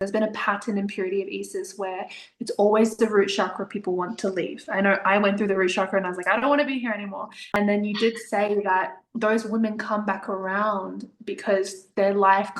There's been a pattern in Purity of Isis where it's always the root chakra people want to leave. I know I went through the root chakra and I was like, I don't want to be here anymore. And then you did say that those women come back around because their life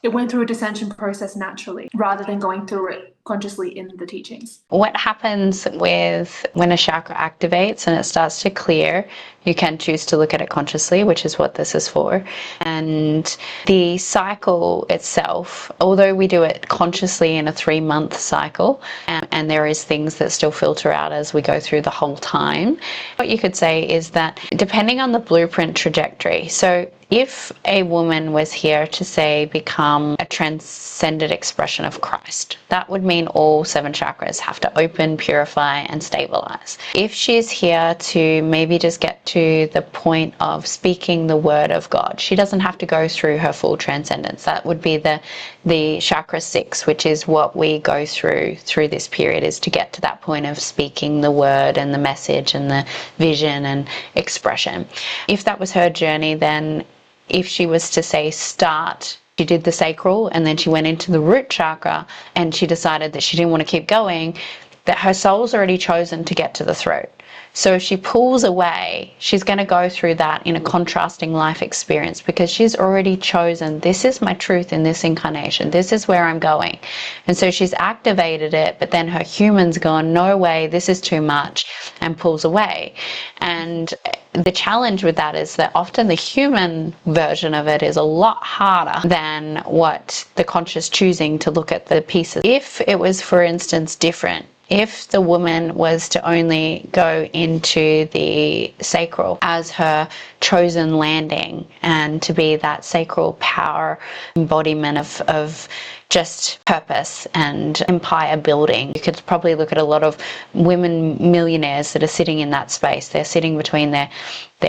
it went through a dissension process naturally rather than going through it consciously in the teachings. What happens with when a chakra activates and it starts to clear, you can choose to look at it consciously, which is what this is for. And the cycle itself, although we do it consciously in a 3-month cycle, and there is things that still filter out as we go through the whole time, what you could say is that depending on the blueprint trajectory, so if a woman was here to, say, become a transcended expression of Christ, that would mean all 7 chakras have to open, purify, and stabilize. If she's here to maybe just get to the point of speaking the word of God, she doesn't have to go through her full transcendence. That would be the chakra 6, which is what we go through this period, is to get to that point of speaking the word and the message and the vision and expression. If that was her journey, then if she was to say she did the sacral and then she went into the root chakra and she decided that she didn't want to keep going, that her soul's already chosen to get to the throat. So if she pulls away, she's going to go through that in a contrasting life experience because she's already chosen, this is my truth in this incarnation, this is where I'm going. And so she's activated it, but then her human's gone, no way, this is too much, and pulls away. And the challenge with that is that often the human version of it is a lot harder than what the conscious choosing to look at the pieces. If it was, for instance, different, if the woman was to only go into the sacral as her chosen landing and to be that sacral power embodiment of just purpose and empire building, you could probably look at a lot of women millionaires that are sitting in that space. They're sitting between their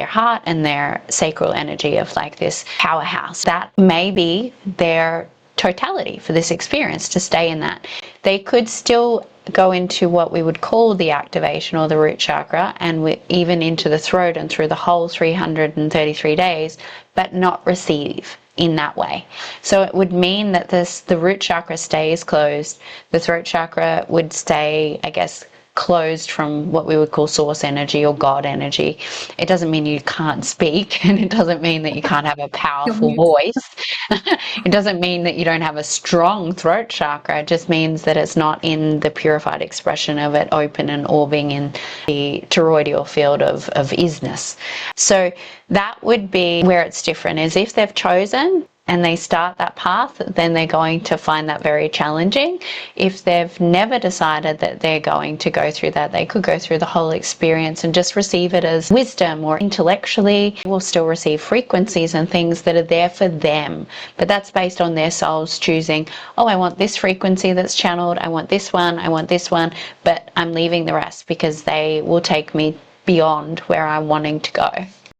heart and their sacral energy of like this powerhouse. That may be their totality for this experience, to stay in that. They could still go into what we would call the activation or the root chakra, and even into the throat and through the whole 333 days, but not receive in that way. So it would mean that the root chakra stays closed. The throat chakra would stay, I guess, closed from what we would call source energy or God energy. It doesn't mean you can't speak, and it doesn't mean that you can't have a powerful voice. It doesn't mean that you don't have a strong throat chakra. It just means that it's not in the purified expression of it open and orbing in the toroidal field of isness. So that would be where it's different, is if they've chosen and they start that path, then they're going to find that very challenging. If they've never decided that they're going to go through that, they could go through the whole experience and just receive it as wisdom, or intellectually will still receive frequencies and things that are there for them. But that's based on their souls choosing, oh, I want this frequency that's channeled, I want this one, but I'm leaving the rest because they will take me beyond where I'm wanting to go.